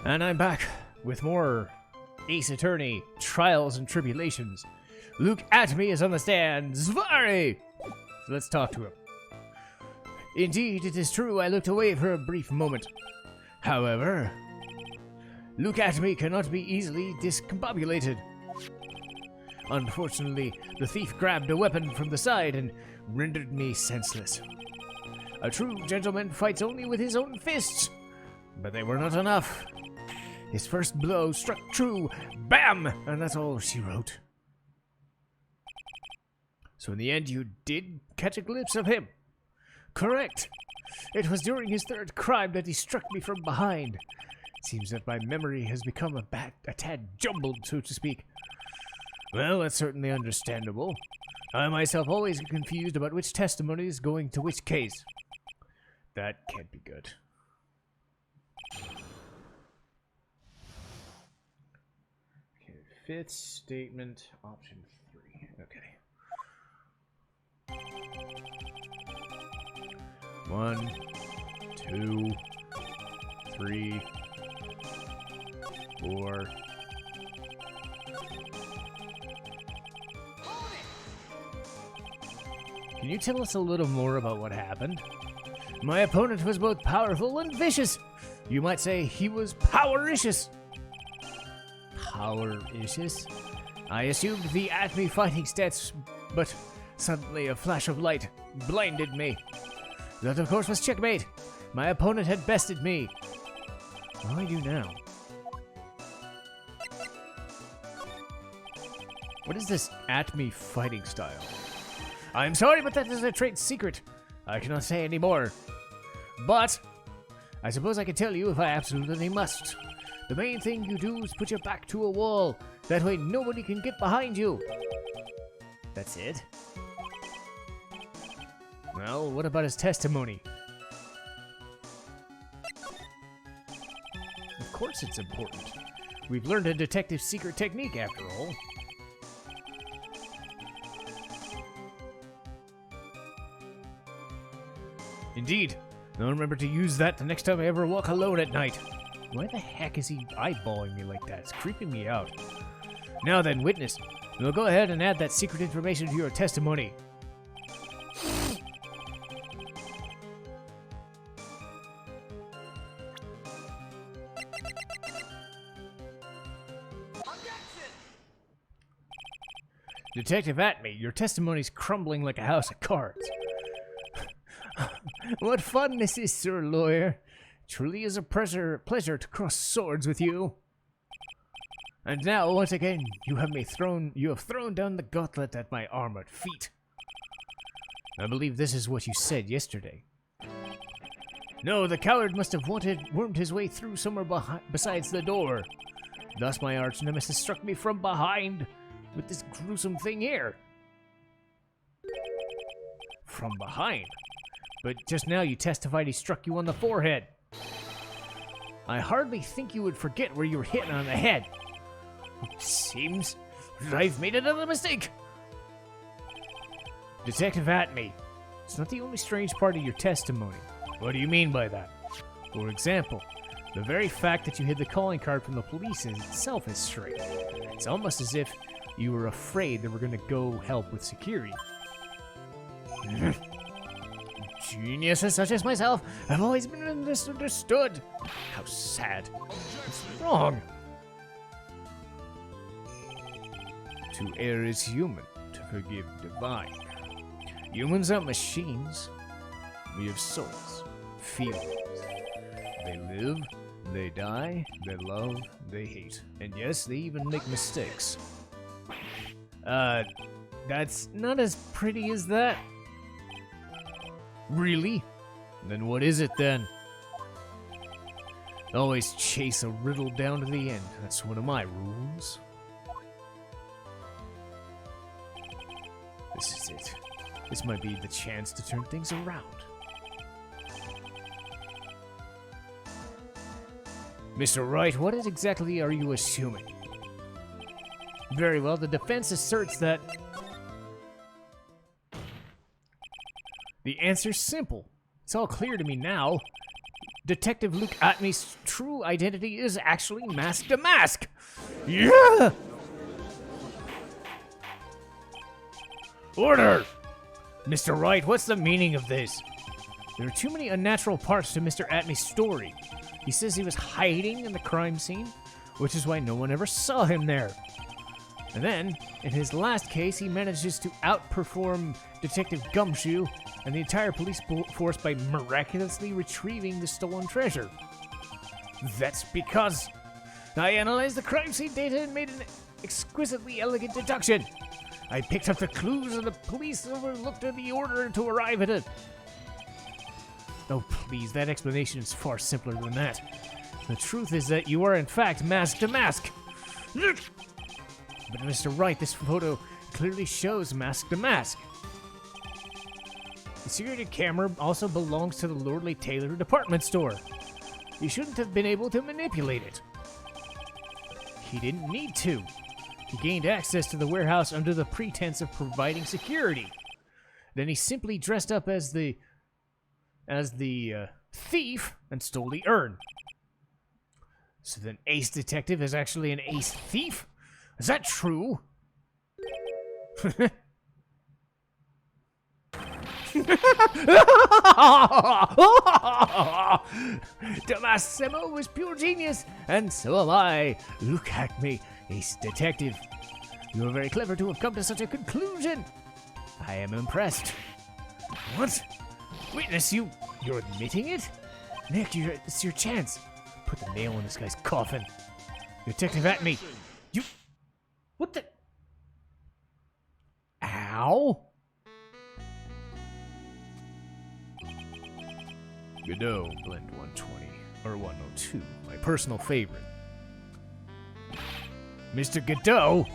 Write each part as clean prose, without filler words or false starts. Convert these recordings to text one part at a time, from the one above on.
And I'm back with more Ace Attorney, Trials and Tribulations. Luke Atmey is on the stand. Zvarri! So let's talk to him. Indeed, it is true, I looked away for a brief moment. However, Luke Atmey cannot be easily discombobulated. Unfortunately, the thief grabbed a weapon from the side and rendered me senseless. A true gentleman fights only with his own fists, but they were not enough. His first blow struck true, bam, and that's all she wrote. So in the end, you did catch a glimpse of him. Correct. It was during his third crime that he struck me from behind. It seems that my memory has become a tad jumbled, so to speak. Well, that's certainly understandable. I myself always get confused about which testimony is going to which case. That can't be good. Okay, fifth statement, option 3. Okay. 1, 2, 3, 4. Can you tell us a little more about what happened? My opponent was both powerful and vicious. You might say he was powericious. Powericious? I assumed the Atmey fighting stats, but suddenly a flash of light blinded me. That, of course, was checkmate. My opponent had bested me. What do I do now? What is this Atmey fighting style? I'm sorry, but that is a trade secret. I cannot say any more. But I suppose I can tell you if I absolutely must. The main thing you do is put your back to a wall. That way nobody can get behind you. That's it? Well, what about his testimony? Of course it's important. We've learned a detective's secret technique after all. Indeed. I'll remember to use that the next time I ever walk alone at night. Why the heck is he eyeballing me like that? It's creeping me out. Now then, witness. We'll go ahead and add that secret information to your testimony. Detective Atmey, your testimony's crumbling like a house of cards. What fun this is, sir lawyer. Truly is a pleasure to cross swords with you. And now, once again, you have thrown down the gauntlet at my armored feet. I believe this is what you said yesterday. No, the coward must have wormed his way through somewhere besides the door. Thus my arch nemesis struck me from behind with this gruesome thing here. From behind? But just now you testified he struck you on the forehead. I hardly think you would forget where you were hit on the head. It seems that I've made another mistake. Detective Atmey, it's not the only strange part of your testimony. What do you mean by that? For example, the very fact that you hid the calling card from the police itself is strange. It's almost as if you were afraid they were going to go help with security. Geniuses such as myself have always been misunderstood. How sad. What's wrong? To err is human, to forgive divine. Humans aren't machines. We have souls, feelings. They live, they die, they love, they hate. And yes, they even make mistakes. That's not as pretty as that. Really? Then what is it then? Always chase a riddle down to the end. That's one of my rules. This is it. This might be the chance to turn things around. Mr. Wright, what exactly are you assuming? Very well, the defense asserts that... The answer's simple. It's all clear to me now. Detective Luke Atmey's true identity is actually Mask to Mask. Yeah! Order! Mr. Wright, what's the meaning of this? There are too many unnatural parts to Mr. Atmey's story. He says he was hiding in the crime scene, which is why no one ever saw him there. And then, in his last case, he manages to outperform Detective Gumshoe and the entire police force by miraculously retrieving the stolen treasure. That's because I analyzed the crime scene data and made an exquisitely elegant deduction. I picked up the clues and the police overlooked the order to arrive at it. Oh, please, that explanation is far simpler than that. The truth is that you are, in fact, Mask to Mask. But Mr. Wright, this photo clearly shows Mask to Mask. The security camera also belongs to the Lordly Taylor department store. He shouldn't have been able to manipulate it. He didn't need to. He gained access to the warehouse under the pretense of providing security. Then he simply dressed up as the thief and stole the urn. So then Ace Detective is actually an ace thief? Is that true? Tomassimo was pure genius, and so am I. Look at me, Ace Detective. You are very clever to have come to such a conclusion. I am impressed. What? Witness, you're admitting it? Nick, it's your chance. Put the nail in this guy's coffin. Detective Atmey, you... What the... Ow? Godot Blend 120, or 102, my personal favorite. Mr. Godot?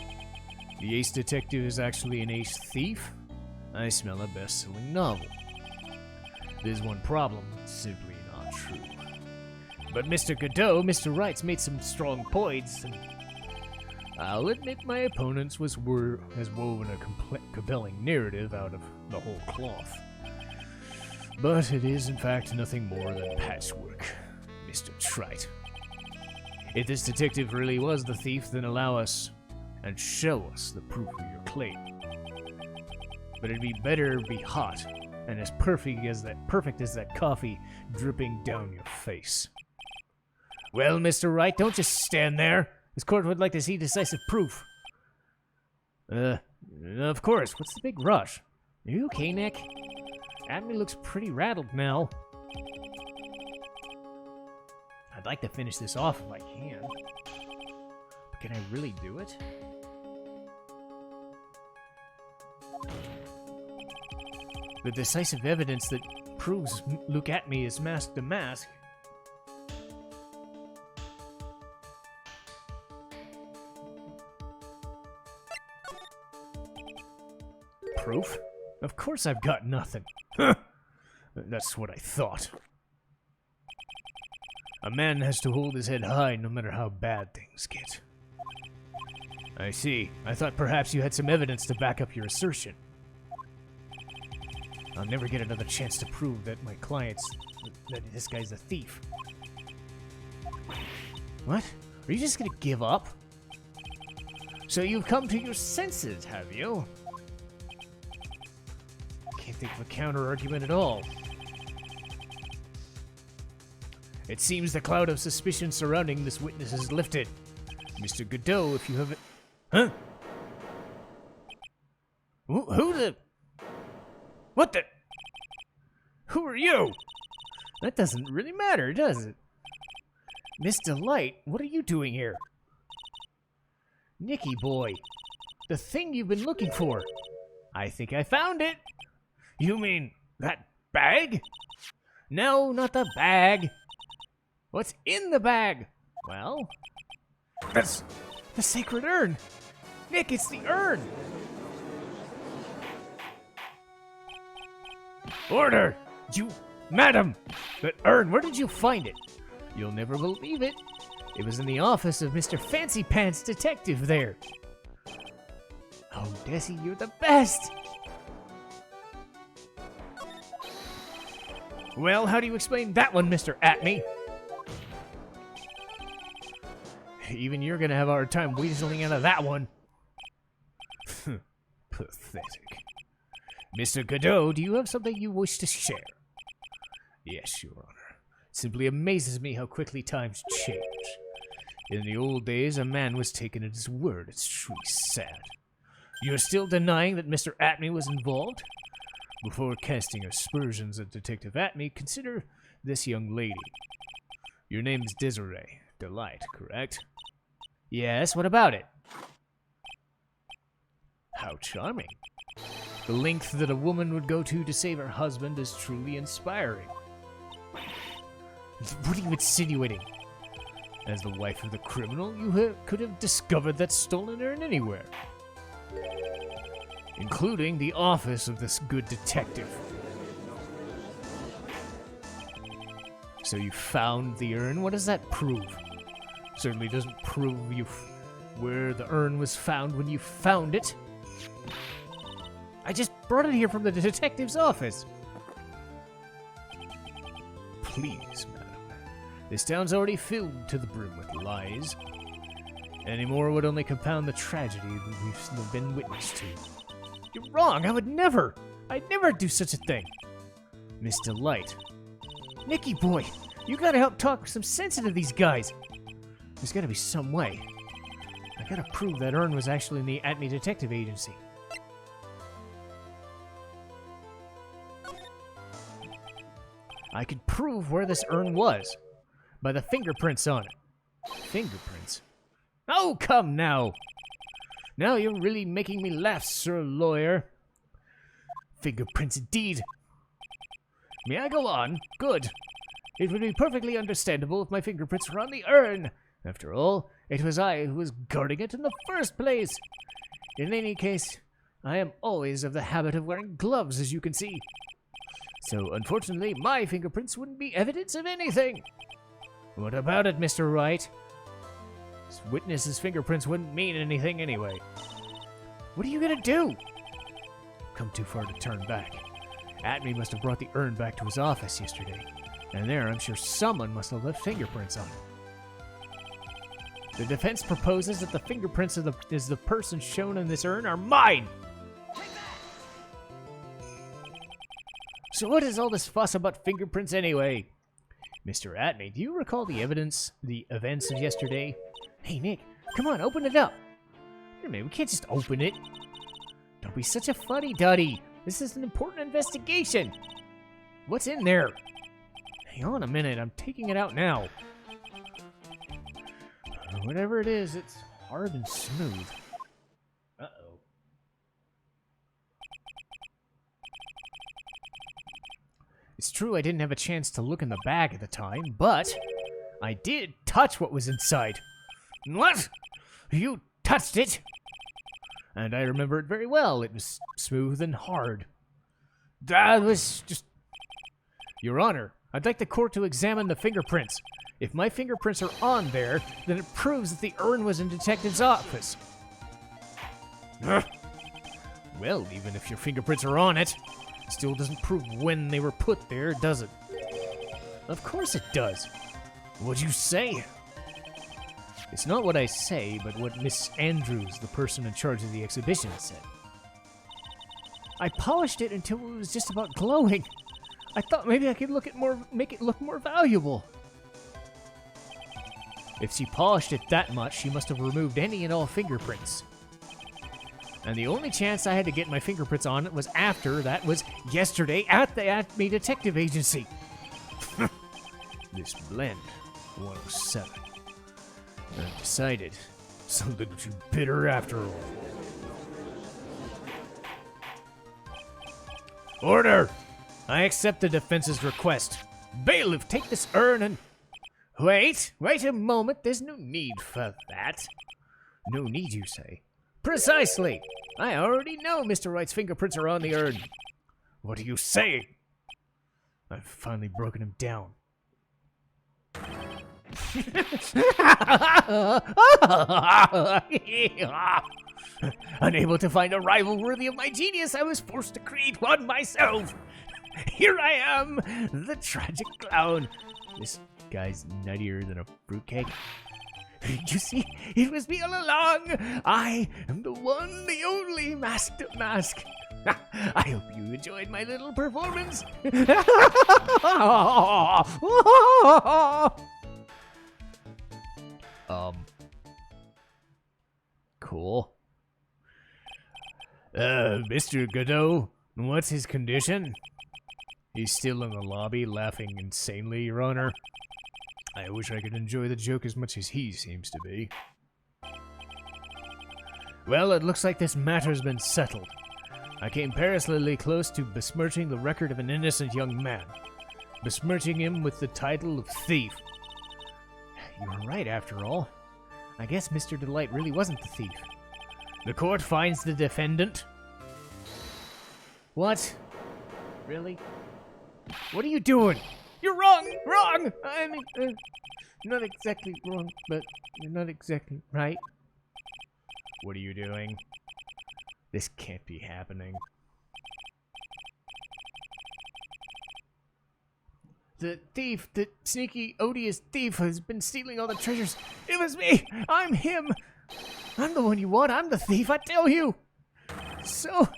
The Ace Detective is actually an ace thief? I smell a best-selling novel. There's one problem, it's simply not true. But Mr. Godot, Mr. Wright's made some strong points, and I'll admit my opponents has woven a compelling narrative out of the whole cloth. But it is, in fact, nothing more than patchwork, Mr. Trite. If this detective really was the thief, then allow us and show us the proof of your claim. But it'd be better be hot and as perfect as that coffee dripping down your face. Well, Mr. Wright, don't just stand there. This court would like to see decisive proof. Of course. What's the big rush? Are you okay, Nick? Atmey looks pretty rattled now. I'd like to finish this off if I can. But can I really do it? The decisive evidence that proves Luke Atmey is Mask to Mask. Proof? Of course I've got nothing. That's what I thought. A man has to hold his head high no matter how bad things get. I see. I thought perhaps you had some evidence to back up your assertion. I'll never get another chance to prove that that this guy's a thief. What? Are you just gonna give up? So you've come to your senses, have you? Can't think of a counter-argument at all. It seems the cloud of suspicion surrounding this witness is lifted. Mr. Godot, if you have it... Huh? Who the... What the... Who are you? That doesn't really matter, does it? Miss Delight, what are you doing here? Nicky boy, the thing you've been looking for. I think I found it. You mean that bag? No, not the bag. What's in the bag? Well, that's the sacred urn. Nick, it's the urn. Order! Madam! That urn, where did you find it? You'll never believe it. It was in the office of Mr. Fancy Pants Detective there. Oh, Desi, you're the best! Well, how do you explain that one, Mr. Atmey? Even you're gonna have a hard time weaseling out of that one. Pathetic. Mr. Godot, do you have something you wish to share? Yes, Your Honor. Simply amazes me how quickly times change. In the old days, a man was taken at his word. It's truly sad. You're still denying that Mr. Atmey was involved? Before casting aspersions at Detective Atmey, consider this young lady. Your name's Desiree. Delight, correct? Yes, what about it? How charming. The length that a woman would go to save her husband is truly inspiring. What are you insinuating? As the wife of the criminal, you could have discovered that stolen urn anywhere. Including the office of this good detective. So you found the urn? What does that prove? Certainly doesn't prove where the urn was found when you found it. I just brought it here from the detective's office. Please, madam. This town's already filled to the brim with lies. Any more would only compound the tragedy that we've been witness to. You're wrong. I'd never do such a thing. Miss Delight. Nicky boy, you gotta help talk some sense into these guys. There's gotta be some way. I gotta prove that urn was actually in the Atmey Detective Agency. I could prove where this urn was. By the fingerprints on it. Fingerprints? Oh, come now! Now you're really making me laugh, Sir Lawyer. Fingerprints indeed. May I go on? Good. It would be perfectly understandable if my fingerprints were on the urn. After all, it was I who was guarding it in the first place. In any case, I am always of the habit of wearing gloves, as you can see. So, unfortunately, my fingerprints wouldn't be evidence of anything. What about it, Mr. Wright? This witness's fingerprints wouldn't mean anything anyway. What are you gonna do? Come too far to turn back. Atmey must have brought the urn back to his office yesterday. And there, I'm sure someone must have left fingerprints on it. The defense proposes that the fingerprints of the person shown in this urn are mine! So what is all this fuss about fingerprints anyway? Mr. Atmey, do you recall the events of yesterday? Hey, Nick, come on, open it up. Wait a minute, we can't just open it. Don't be such a fuddy-duddy. This is an important investigation. What's in there? Hang on a minute, I'm taking it out now. Whatever it is, it's hard and smooth. Uh-oh. It's true I didn't have a chance to look in the bag at the time, but I did touch what was inside. What? You touched it? And I remember it very well. It was smooth and hard. That was just... Your Honor, I'd like the court to examine the fingerprints. If my fingerprints are on there, then it proves that the urn was in Detective's office. Well, even if your fingerprints are on it, it still doesn't prove when they were put there, does it? Of course it does. What'd you say? It's not what I say, but what Miss Andrews, the person in charge of the exhibition, said. I polished it until it was just about glowing. I thought maybe I could make it look more valuable. If she polished it that much, she must have removed any and all fingerprints. And the only chance I had to get my fingerprints on it was after, that was yesterday, at the Atmey Detective Agency. This blend, 107. I've decided, something too bitter after all. Order! I accept the defense's request. Bailiff, take this urn and... Wait a moment, there's no need for that. No need, you say? Precisely! I already know Mr. Wright's fingerprints are on the urn. What are you saying? I've finally broken him down. Unable to find a rival worthy of my genius, I was forced to create one myself. Here I am, the tragic clown. This guy's nuttier than a fruitcake. You see, it was me all along. I am the one, the only masked mask. I hope you enjoyed my little performance. Cool. Mr. Godot, what's his condition? He's still in the lobby, laughing insanely, Your Honor. I wish I could enjoy the joke as much as he seems to be. Well, it looks like this matter's been settled. I came perilously close to besmirching the record of an innocent young man. Besmirching him with the title of thief. You were right, after all. I guess Mr. Delight really wasn't the thief. The court finds the defendant. What? Really? What are you doing? You're wrong! Wrong! I mean, not exactly wrong, but you're not exactly right. What are you doing? This can't be happening. The thief, the sneaky, odious thief has been stealing all the treasures. It was me! I'm him! I'm the one you want. I'm the thief, I tell you! So,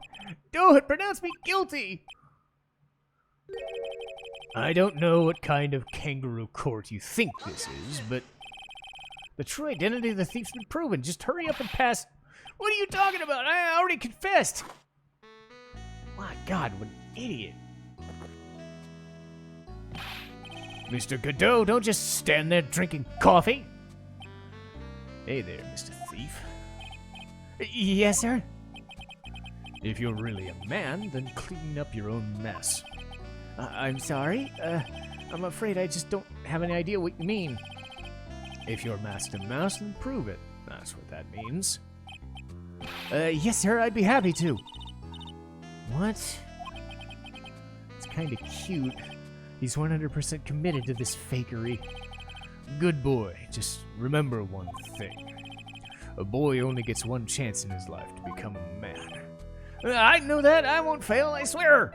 do it! Pronounce me guilty! I don't know what kind of kangaroo court you think this is, but the true identity of the thief's been proven. Just hurry up and pass. What are you talking about? I already confessed. My God, what an idiot. Mr. Godot, don't just stand there drinking coffee. Hey there, Mr. Thief. Yes, sir? If you're really a man, then clean up your own mess. I'm sorry? I'm afraid I just don't have any idea what you mean. If you're masked and mouse, then prove it. That's what that means. Yes, sir, I'd be happy to. What? It's kinda cute. He's 100% committed to this fakery. Good boy. Just remember one thing. A boy only gets one chance in his life to become a man. I know that. I won't fail, I swear.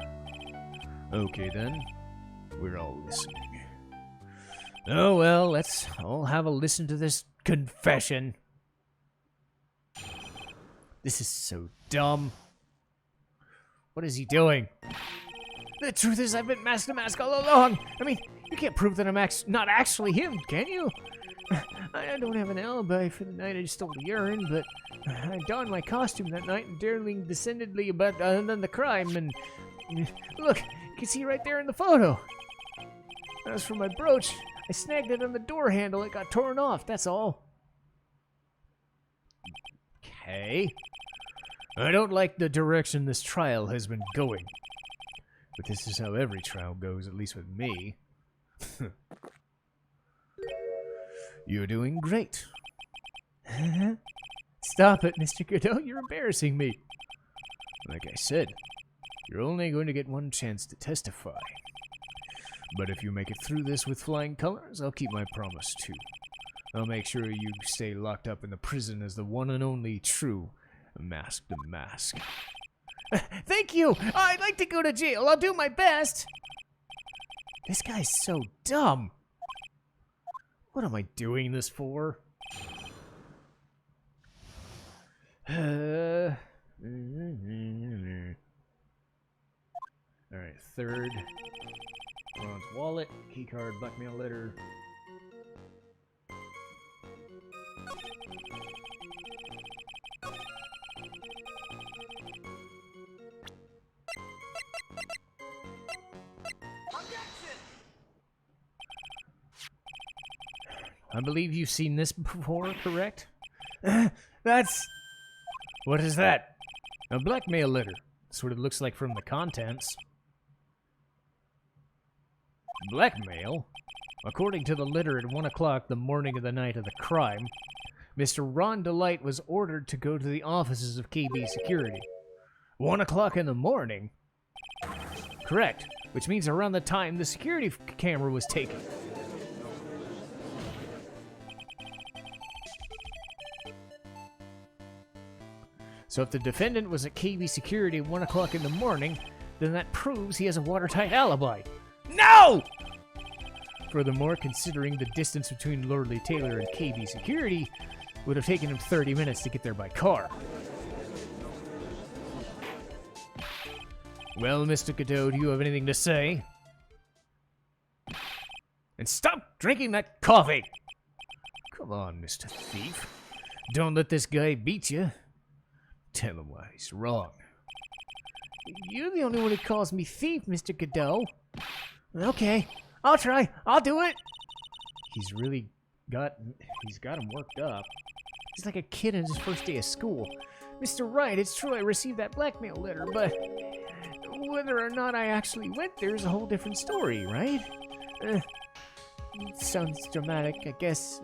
Okay, then. We're all listening. Oh, well, let's all have a listen to this confession. This is so dumb. What is he doing? The truth is, I've been mask to mask all along. I mean, you can't prove that I'm not actually him, can you? I don't have an alibi for the night I stole the urine, but I donned my costume that night and daringly descendedly about done the crime, and look, you can see right there in the photo. As for my brooch, I snagged it on the door handle. It got torn off, that's all. Okay. I don't like the direction this trial has been going. But this is how every trial goes, at least with me. You're doing great. Stop it, Mr. Godot. You're embarrassing me. Like I said, you're only going to get one chance to testify. But if you make it through this with flying colors, I'll keep my promise too. I'll make sure you stay locked up in the prison as the one and only true masked mask. Thank you! I'd like to go to jail. I'll do my best. This guy's so dumb. What am I doing this for? Alright, third. Ron's wallet, keycard, blackmail letter. I believe you've seen this before, correct? That's... What is that? A blackmail letter. That's what it looks like from the contents. Blackmail? According to the letter at 1 o'clock the morning of the night of the crime, Mr. Ron Delight was ordered to go to the offices of KB Security. 1 o'clock in the morning? Correct, which means around the time the security camera was taken. So if the defendant was at KB Security at 1 o'clock in the morning, then that proves he has a watertight alibi. No! Furthermore, considering the distance between Lordly Taylor and KB Security, it would have taken him 30 minutes to get there by car. Well, Mr. Godot, do you have anything to say? And stop drinking that coffee! Come on, Mr. Thief. Don't let this guy beat you. Tell him why he's wrong. You're the only one who calls me thief, Mr. Godot. Okay, I'll try. I'll do it. He's got him worked up. He's like a kid on his first day of school. Mr. Wright, it's true I received that blackmail letter, but whether or not I actually went there is a whole different story, right? Sounds dramatic, I guess.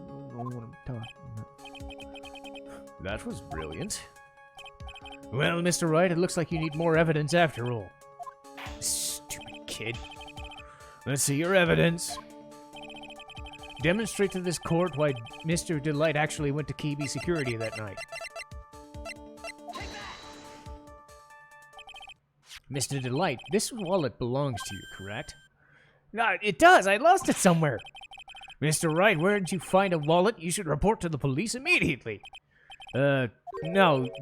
That was brilliant. Well, Mr. Wright, it looks like you need more evidence after all. Stupid kid. Let's see your evidence. Demonstrate to this court why Mr. Delight actually went to KB Security that night. Mr. Delight, this wallet belongs to you, correct? No, it does. I lost it somewhere. Mr. Wright, where did you find a wallet? You should report to the police immediately. No,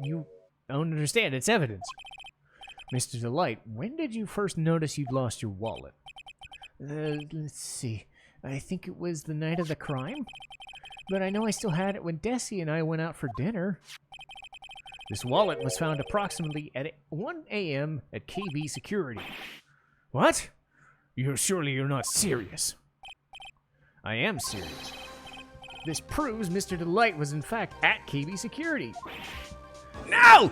you don't understand. It's evidence. Mr. Delight, when did you first notice you'd lost your wallet? Let's see. I think it was the night of the crime. But I know I still had it when Desi and I went out for dinner. This wallet was found approximately at 1 a.m. at KB Security. What? Surely you're not serious. I am serious. This proves Mr. Delight was in fact at KB Security. No!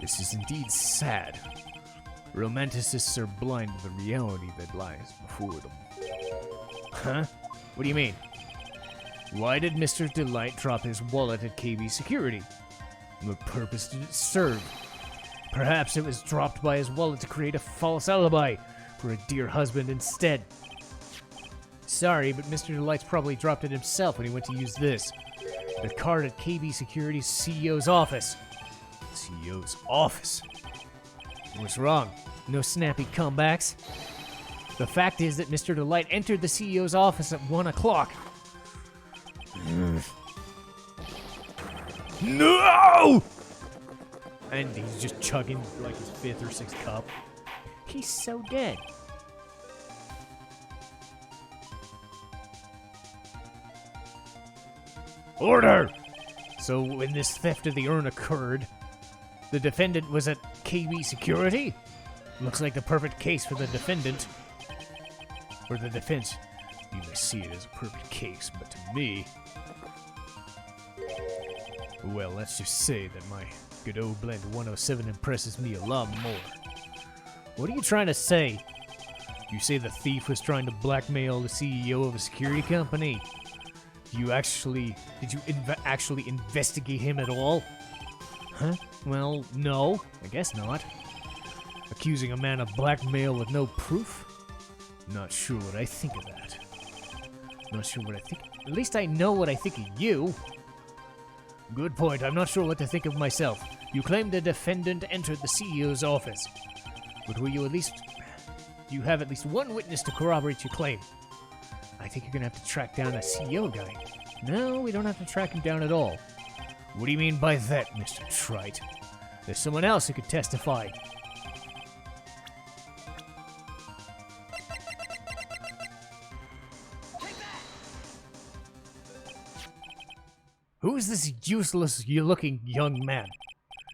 This is indeed sad. Romanticists are blind to the reality that lies before them. Huh? What do you mean? Why did Mr. Delight drop his wallet at KB Security? What purpose did it serve? Perhaps it was dropped by his wallet to create a false alibi for a dear husband instead. Sorry, but Mr. Delight's probably dropped it himself when he went to use this. The card at KB Security's CEO's office. CEO's office? What's wrong? No snappy comebacks? The fact is that Mr. Delight entered the CEO's office at 1 o'clock. No! And he's just chugging like his 5th or 6th cup. He's so dead. Order! So when this theft of the urn occurred, the defendant was at KB Security? Looks like the perfect case for the defendant. Or the defense. You may see it as a perfect case, but to me... Well, let's just say that my Godot Blend 107 impresses me a lot more. What are you trying to say? You say the thief was trying to blackmail the CEO of a security company? Did you actually investigate him at all? Huh? Well, no, I guess not. Accusing a man of blackmail with no proof? Not sure what I think of that. Not sure what I think. At least I know what I think of you. Good point. I'm not sure what to think of myself. You claim the defendant entered the CEO's office. But will you at least... Do you have at least one witness to corroborate your claim? I think you're gonna have to track down that CEO guy. No, we don't have to track him down at all. What do you mean by that, Mr. Trite? There's someone else who could testify. Who is this useless-looking young man?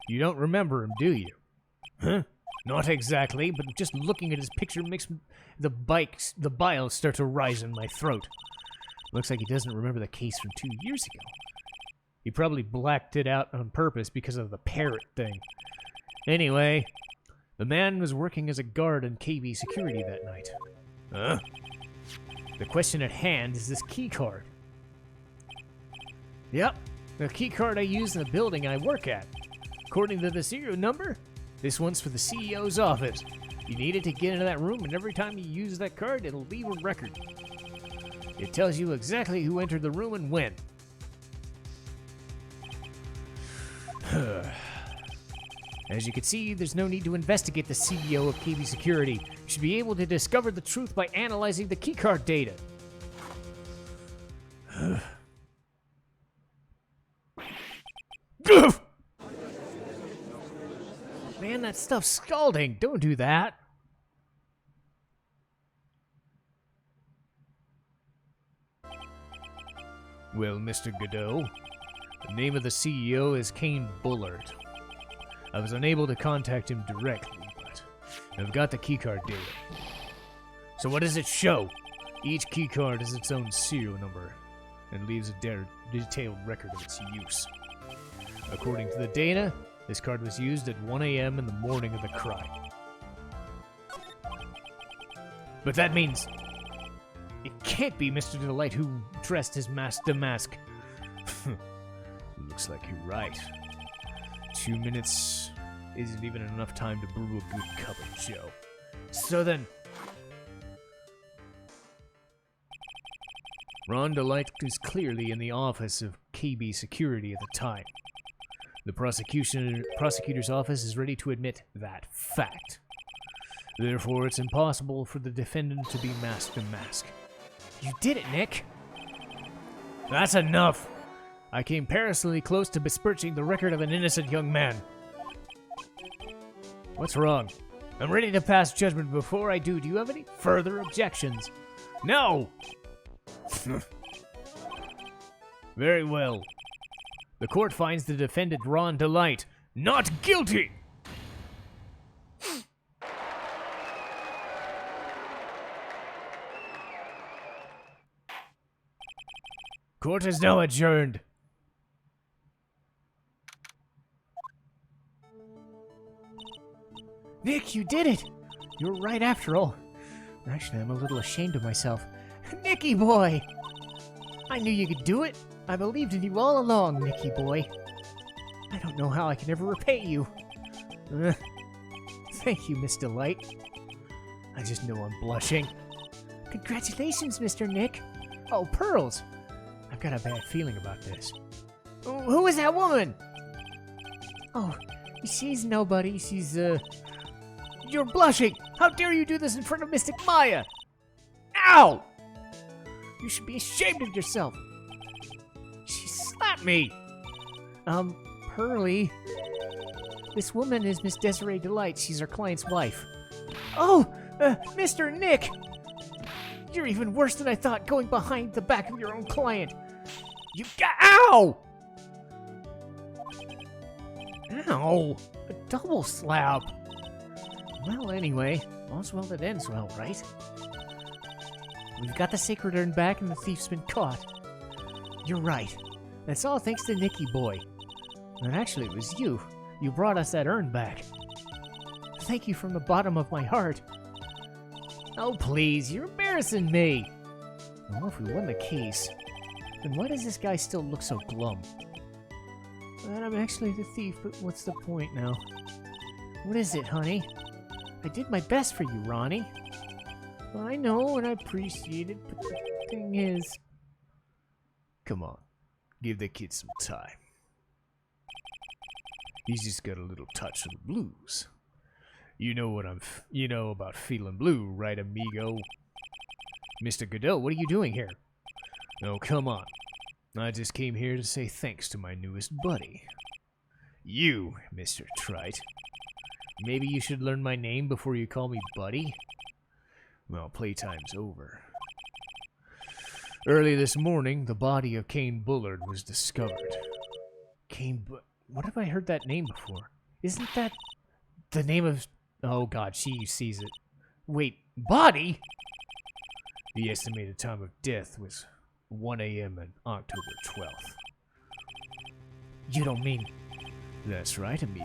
You don't remember him, do you? Huh? Not exactly, but just looking at his picture makes the bile start to rise in my throat. Looks like he doesn't remember the case from 2 years ago. He probably blacked it out on purpose because of the parrot thing. Anyway, the man was working as a guard in KB Security that night. Huh? The question at hand is this key card. Yep, the key card I use in the building I work at. According to the serial number, this one's for the CEO's office. You need it to get into that room, and every time you use that card, it'll leave a record. It tells you exactly who entered the room and when. As you can see, there's no need to investigate the CEO of KB Security. You should be able to discover the truth by analyzing the keycard data. Man, that stuff's scalding. Don't do that. Well, Mr. Godot, the name of the CEO is Kane Bullard. I was unable to contact him directly, but I've got the keycard data. So what does it show? Each keycard has its own serial number and leaves a detailed record of its use. According to the data, this card was used at 1 a.m. in the morning of the crime. But that means it can't be Mr. Delight who dressed his mask to mask. Looks like you're right. 2 minutes isn't even enough time to brew a good cup of joe. So then, Ron Delight was clearly in the office of KB Security at the time. The prosecutor's office is ready to admit that fact. Therefore, it's impossible for the defendant to be mask to mask. You did it, Nick! That's enough! I came perilously close to besmirching the record of an innocent young man. What's wrong? I'm ready to pass judgment. Before I do you have any further objections? No! Very well. The court finds the defendant Ron Delight not guilty! Court is now adjourned. Nick, you did it! You were right after all. Actually, I'm a little ashamed of myself. Nicky boy! I knew you could do it. I believed in you all along, Nicky boy. I don't know how I can ever repay you. Thank you, Miss Delight. I just know I'm blushing. Congratulations, Mr. Nick. Oh, pearls! I've got a bad feeling about this. Who is that woman? Oh, she's nobody. She's, You're blushing! How dare you do this in front of Mystic Maya? Ow! You should be ashamed of yourself. She slapped me! Pearly. This woman is Miss Desiree Delight. She's our client's wife. Oh, Mr. Nick! You're even worse than I thought, going behind the back of your own client. You got— Ow! Ow! A double slap. Well, anyway, all's well that ends well, right? We've got the sacred urn back and the thief's been caught. You're right. That's all thanks to Nicky boy. And actually, it was you. You brought us that urn back. Thank you from the bottom of my heart. Oh, please, you're embarrassing me. Well, if we won the case, then why does this guy still look so glum? Well, I'm actually the thief, but what's the point now? What is it, honey? I did my best for you, Ronnie. Well, I know, and I appreciate it, but the thing is... Come on, give the kid some time. He's just got a little touch of the blues. You know what you know about feeling blue, right, amigo? Mr. Godot, what are you doing here? Oh, come on. I just came here to say thanks to my newest buddy. You, Mr. Trite. Maybe you should learn my name before you call me buddy? Well, playtime's over. Early this morning, the body of Kane Bullard was discovered. What have I heard that name before? Isn't that the name of... Oh god, she sees it. Wait, body? The estimated time of death was 1 a.m. on October 12th. You don't mean... That's right, amigo.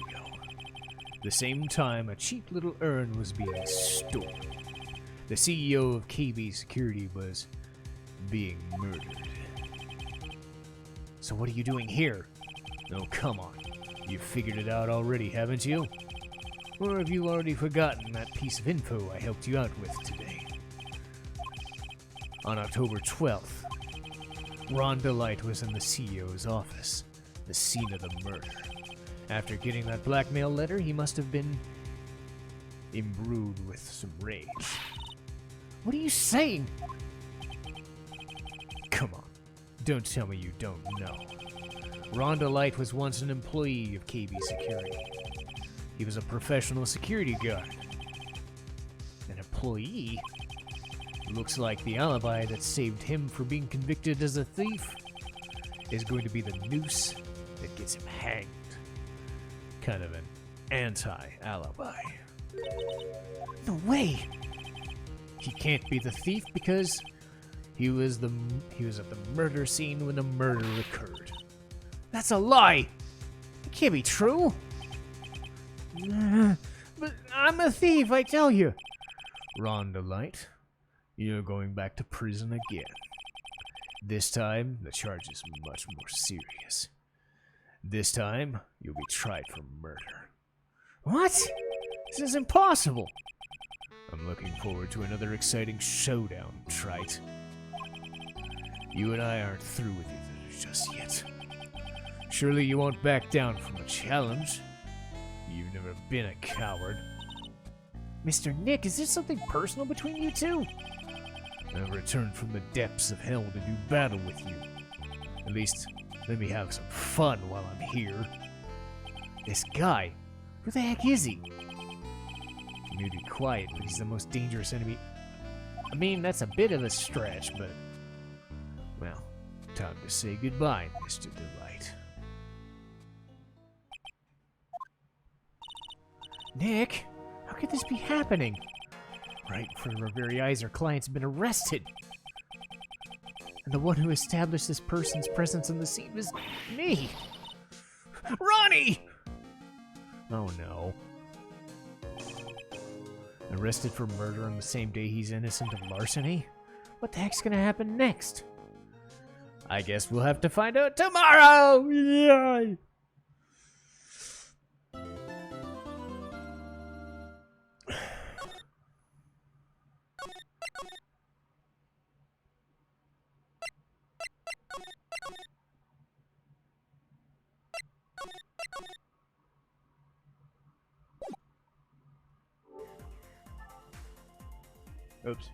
The same time a cheap little urn was being stolen. The CEO of KB Security was being murdered. So what are you doing here? Oh, come on. You've figured it out already, haven't you? Or have you already forgotten that piece of info I helped you out with today? On October 12th, Ron Delight was in the CEO's office, the scene of the murder. After getting that blackmail letter, he must have been imbued with some rage. What are you saying? Come on, don't tell me you don't know. Rhonda Light was once an employee of KB Security. He was a professional security guard. An employee? Looks like the alibi that saved him from being convicted as a thief is going to be the noose that gets him hanged. Kind of an anti-alibi. No way! He can't be the thief because he was at the murder scene when the murder occurred. That's a lie! It can't be true! But I'm a thief, I tell you! Rhonda Light, you're going back to prison again. This time, the charge is much more serious. This time, you'll be tried for murder. What? This is impossible! I'm looking forward to another exciting showdown, Trite. You and I aren't through with each other just yet. Surely you won't back down from a challenge. You've never been a coward. Mr. Nick, is there something personal between you two? I've returned from the depths of hell to do battle with you. At least, let me have some fun while I'm here. This guy, who the heck is he? He may be quiet, but he's the most dangerous enemy. I mean, that's a bit of a stretch, but... well, time to say goodbye, Mr. Delight. Nick, how could this be happening? Right in front of our very eyes, our client's been arrested. And the one who established this person's presence on the scene was me. Ronnie! Oh no. Arrested for murder on the same day he's innocent of larceny? What the heck's gonna happen next? I guess we'll have to find out tomorrow! Yay! Oops.